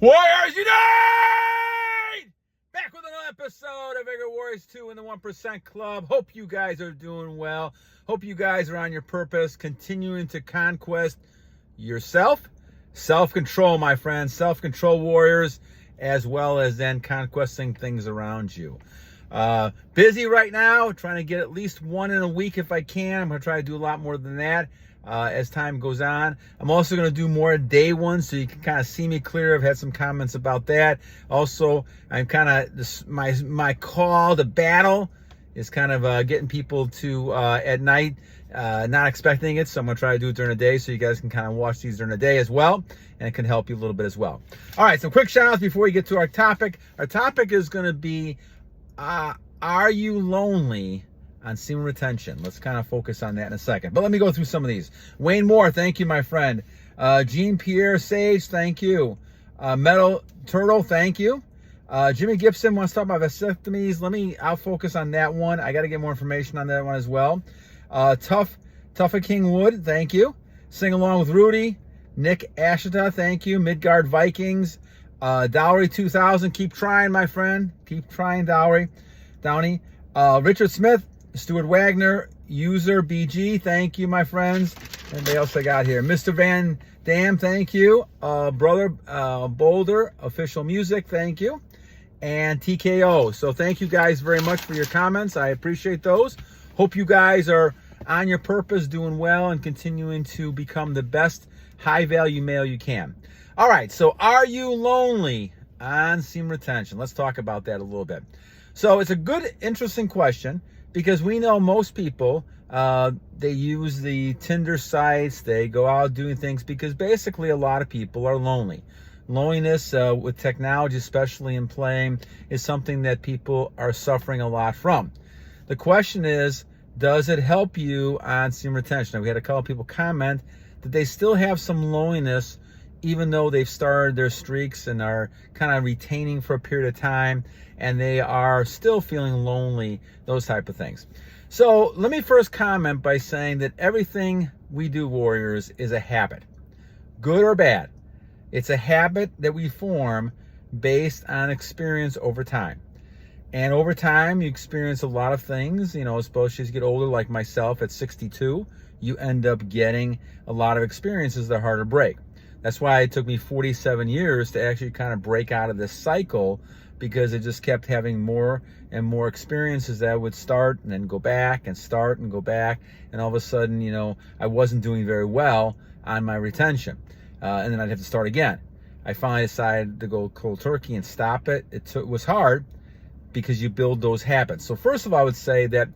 Warriors Unite! Back with another episode of Vigor Warriors 2 in the 1% Club. Hope you guys are doing well. Hope you guys are on your purpose, continuing to conquest yourself. Self-control, my friends. Self-control warriors, as well as then conquesting things around you. Busy right now, trying to get at least one in a week if I can. I'm going to try to do a lot more than that as time goes on. I'm also going to do more day ones so you can kind of see me clear. I've had some comments about that. Also, I'm kind of, my call to battle is kind of getting people to at night, not expecting it. So I'm going to try to do it during the day so you guys can kind of watch these during the day as well. And it can help you a little bit as well. All right, some quick shout outs before we get to our topic. Our topic is going to be, are you lonely on semen retention? Let's kind of focus on that in a second. But let me go through some of these. Wayne Moore, thank you, my friend. Jeanpierrelesage, thank you. Metal Turtle, thank you. Jimmy Gibson wants to talk about vasectomies. I'll focus on that one. I got to get more information on that one as well. TuffHtkingswood, thank you. Sing Along with Rudy. Nick Attisha, thank you. MidgardVikings. Downey 2000, keep trying, my friend. Keep trying, Downey. Richard Smith, StuartWagner, user BG, thank you, my friends. Anybody else I got here? Mr. Van Dam, thank you. Brother Boulder, official music, thank you. And TKO. So thank you guys very much for your comments. I appreciate those. Hope you guys are on your purpose, doing well, and continuing to become the best high-value male you can. All right, so are you lonely on semen retention? Let's talk about that a little bit. So it's a good, interesting question because we know most people, they use the Tinder sites, they go out doing things because basically a lot of people are lonely. Loneliness with technology, especially in playing, is something that people are suffering a lot from. The question is, does it help you on semen retention? Now, we had a couple of people comment that they still have some loneliness even though they've started their streaks and are kind of retaining for a period of time, and they are still feeling lonely, those type of things. So let me first comment by saying that everything we do, warriors, is a habit, good or bad. It's a habit that we form based on experience over time. And over time, you experience a lot of things, especially as you get older, like myself at 62, you end up getting a lot of experiences that are hard to break. That's why it took me 47 years to actually kind of break out of this cycle, because it just kept having more and more experiences that would start and then go back and start and go back. And all of a sudden, I wasn't doing very well on my retention. And then I'd have to start again. I finally decided to go cold turkey and stop it. It was hard because you build those habits. So first of all, I would say that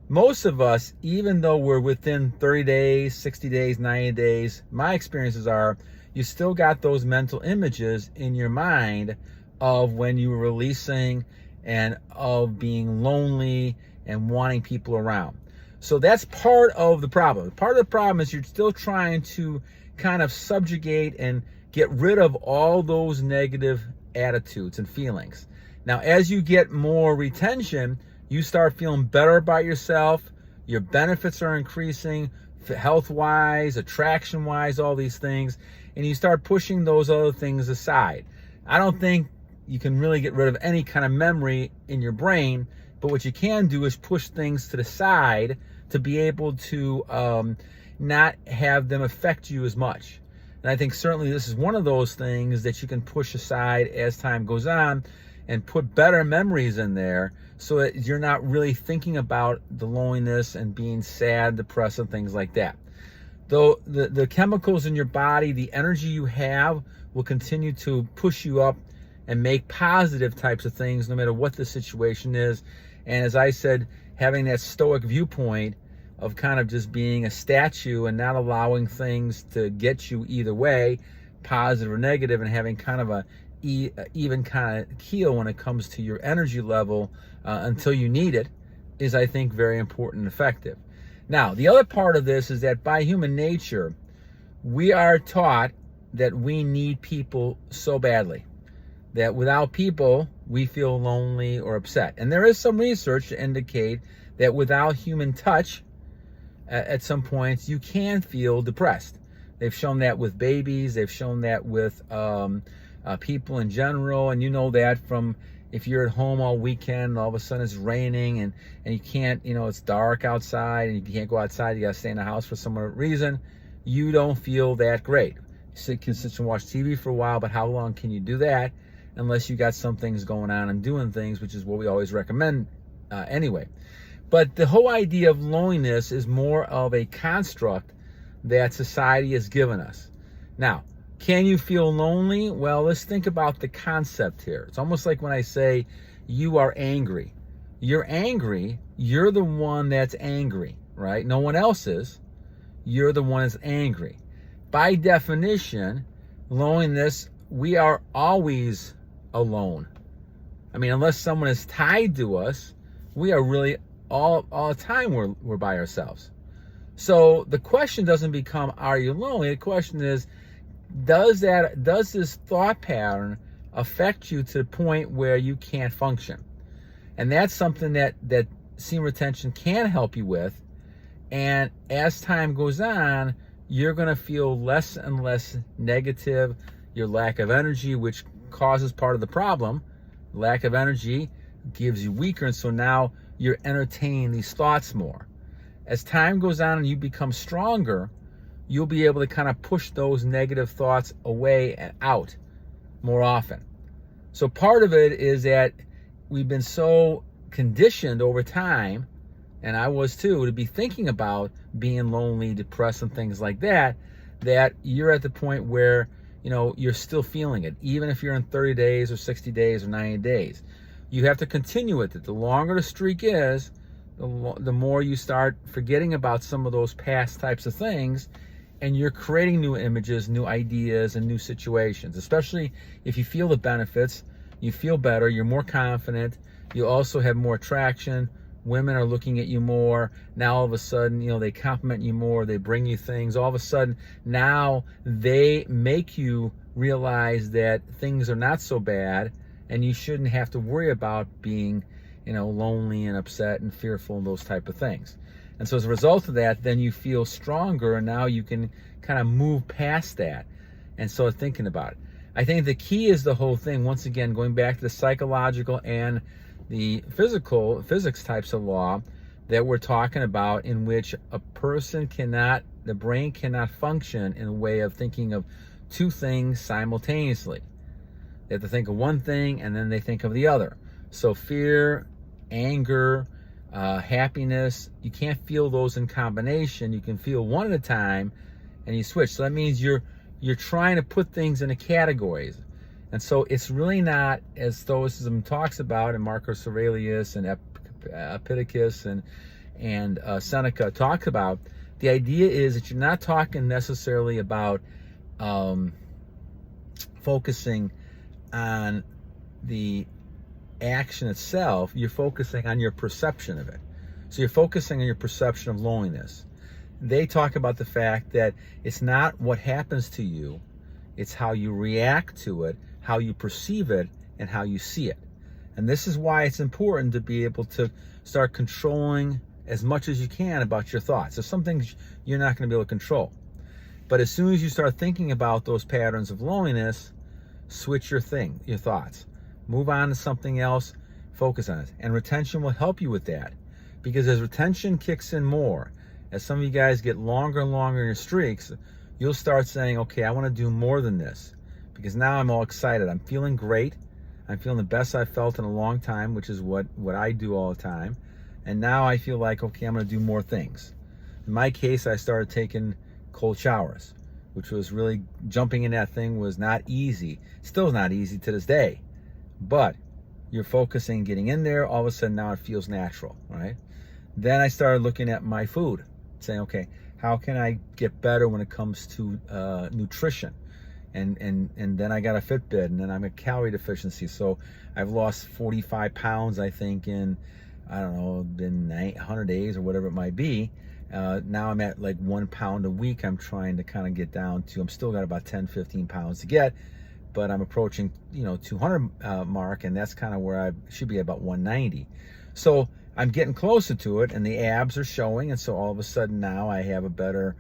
most of us, even though we're within 30 days, 60 days, 90 days, my experiences are you still got those mental images in your mind of when you were releasing and of being lonely and wanting people around. So that's part of the problem. Part of the problem is you're still trying to kind of subjugate and get rid of all those negative attitudes and feelings. Now, as you get more retention, you start feeling better about yourself. Your benefits are increasing, health-wise, attraction-wise, all these things. And you start pushing those other things aside. I don't think you can really get rid of any kind of memory in your brain, but what you can do is push things to the side to be able to not have them affect you as much. And I think certainly this is one of those things that you can push aside as time goes on and put better memories in there so that you're not really thinking about the loneliness and being sad, depressed, and things like that. Though the chemicals in your body, the energy you have will continue to push you up and make positive types of things no matter what the situation is. And as I said, having that stoic viewpoint of kind of just being a statue and not allowing things to get you either way, positive or negative, and having kind of a even kind of keel when it comes to your energy level until you need it is, I think, very important and effective. Now, the other part of this is that by human nature, we are taught that we need people so badly, that without people, we feel lonely or upset. And there is some research to indicate that without human touch, at some points, you can feel depressed. They've shown that with babies. They've shown that with people in general, and you know that from if you're at home all weekend, all of a sudden it's raining and you can't, it's dark outside and you can't go outside, you gotta stay in the house for some reason, you don't feel that great. You can sit and watch TV for a while, but how long can you do that unless you got some things going on and doing things, which is what we always recommend anyway. But the whole idea of loneliness is more of a construct that society has given us. Now, can you feel lonely? Well, let's think about the concept here. It's almost like when I say you are angry. You're angry, you're the one that's angry, right? No one else is. You're the one that's angry. By definition, loneliness, we are always alone. I mean, unless someone is tied to us, we are really all the time we're by ourselves. So the question doesn't become, are you lonely? The question is, does this thought pattern affect you to the point where you can't function? And that's something that Semen Retention can help you with. And as time goes on, you're going to feel less and less negative. Your lack of energy, which causes part of the problem, lack of energy gives you weaker, and so now you're entertaining these thoughts more. As time goes on and you become stronger, you'll be able to kind of push those negative thoughts away and out more often. So part of it is that we've been so conditioned over time, and I was too, to be thinking about being lonely, depressed, and things like that, that you're at the point where, you're still feeling it, even if you're in 30 days or 60 days or 90 days. You have to continue with it. The longer the streak is, the more you start forgetting about some of those past types of things, and you're creating new images, new ideas, and new situations. Especially if you feel the benefits, you feel better, you're more confident, you also have more attraction, women are looking at you more, now all of a sudden, they compliment you more, they bring you things, all of a sudden, now they make you realize that things are not so bad, and you shouldn't have to worry about being, lonely and upset and fearful and those type of things. And so as a result of that, then you feel stronger, and now you can kind of move past that and start thinking about it. I think the key is the whole thing, once again, going back to the psychological and the physics types of law that we're talking about, in which the brain cannot function in a way of thinking of two things simultaneously. They have to think of one thing and then they think of the other. So fear, anger, happiness, you can't feel those in combination. You can feel one at a time and you switch. So that means you're trying to put things into categories. And so it's really not, as Stoicism talks about, and Marcus Aurelius and Epictetus and Seneca talks about, the idea is that you're not talking necessarily about focusing on the action itself. You're focusing on your perception of it. So you're focusing on your perception of loneliness. They talk about the fact that it's not what happens to you, it's how you react to it, how you perceive it, and how you see it. And this is why it's important to be able to start controlling as much as you can about your thoughts. There's some things you're not going to be able to control. But as soon as you start thinking about those patterns of loneliness, switch your thoughts. Move on to something else, focus on it. And retention will help you with that. Because as retention kicks in more, as some of you guys get longer and longer in your streaks, you'll start saying, okay, I want to do more than this. Because now I'm all excited. I'm feeling great. I'm feeling the best I've felt in a long time, which is what I do all the time. And now I feel like, okay, I'm going to do more things. In my case, I started taking cold showers, which was really, jumping in that thing was not easy. Still not easy to this day. But you're focusing, getting in there, all of a sudden now it feels natural, right? Then I started looking at my food, saying, okay, how can I get better when it comes to nutrition? And then I got a Fitbit, and then I'm a calorie deficiency. So I've lost 45 pounds, I think, in, I don't know, been 100 days or whatever it might be. Now I'm at like 1 pound a week. I'm trying to kind of get down to, I'm still got about 10, 15 pounds to get, but I'm approaching, 200 mark, and that's kind of where I should be, about 190. So I'm getting closer to it, and the abs are showing, and so all of a sudden now I have a better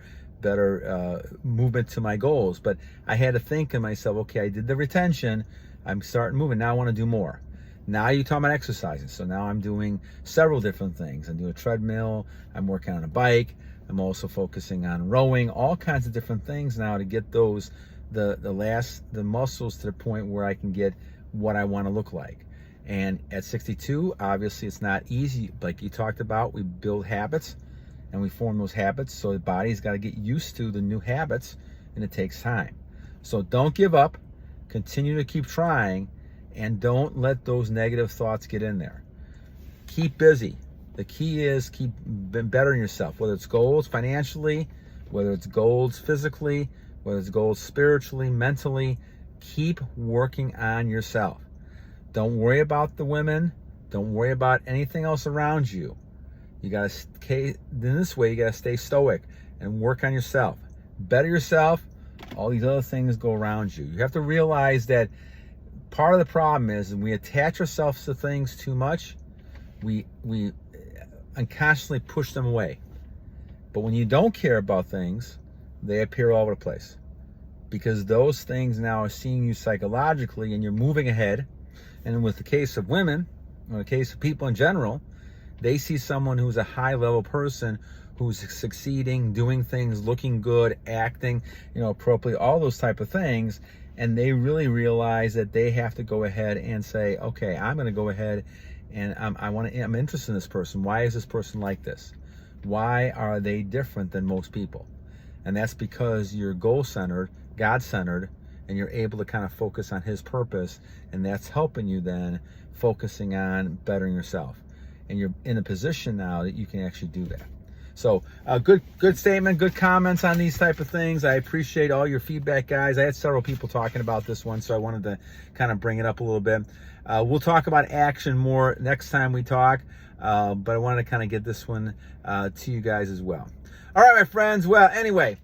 movement to my goals. But I had to think to myself, okay, I did the retention, I'm starting moving, now I want to do more. Now you're talking about exercising. So now I'm doing several different things. I'm doing a treadmill, I'm working on a bike, I'm also focusing on rowing, all kinds of different things now to get those, the muscles to the point where I can get what I want to look like. And at 62, obviously it's not easy. Like you talked about, we build habits and we form those habits. So the body's got to get used to the new habits, and it takes time. So don't give up, continue to keep trying, and don't let those negative thoughts get in there. Keep busy. The key is keep bettering yourself, whether it's goals financially, whether it's goals physically, whether it's goals spiritually, mentally. Keep working on yourself. Don't worry about the women. Don't worry about anything else around you. You got to stay, in this way, you got to stay stoic and work on yourself. Better yourself. All these other things go around you. You have to realize that part of the problem is when we attach ourselves to things too much, we unconsciously push them away. But when you don't care about things, they appear all over the place. Because those things now are seeing you psychologically, and you're moving ahead. And with the case of women, or the case of people in general, they see someone who's a high-level person, who's succeeding, doing things, looking good, acting, appropriately, all those type of things, and they really realize that they have to go ahead and say, okay, I'm going to go ahead and I'm interested in this person. Why is this person like this? Why are they different than most people? And that's because you're goal-centered, God-centered, and you're able to kind of focus on his purpose, and that's helping you then focusing on bettering yourself. And you're in a position now that you can actually do that. So good statement, good comments on these type of things. I appreciate all your feedback, guys. I had several people talking about this one, so I wanted to kind of bring it up a little bit. We'll talk about action more next time we talk, but I wanted to kind of get this one to you guys as well. All right, my friends. Well, anyway,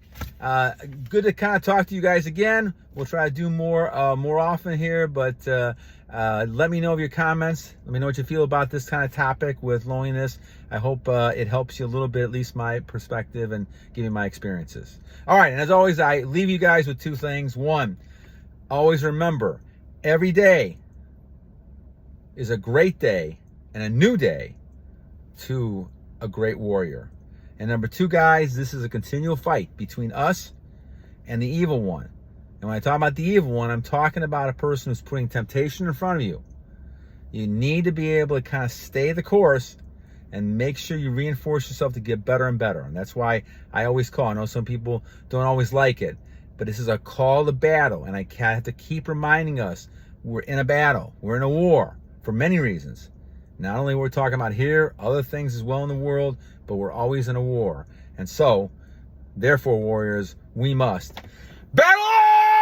good to kind of talk to you guys again. We'll try to do more often here, but let me know of your comments. Let me know what you feel about this kind of topic with loneliness. I hope it helps you a little bit, at least my perspective, and give you my experiences. All right, and as always, I leave you guys with two things. One, always remember, every day is a great day and a new day to a great warrior. And number two, guys, this is a continual fight between us and the evil one. And when I talk about the evil one, I'm talking about a person who's putting temptation in front of you. You need to be able to kind of stay the course and make sure you reinforce yourself to get better and better. And that's why I always call. I know some people don't always like it, but this is a call to battle. And I have to keep reminding us we're in a battle. We're in a war for many reasons. Not only we're talking about here, other things as well in the world, but we're always in a war. And so, therefore, warriors, we must battle on!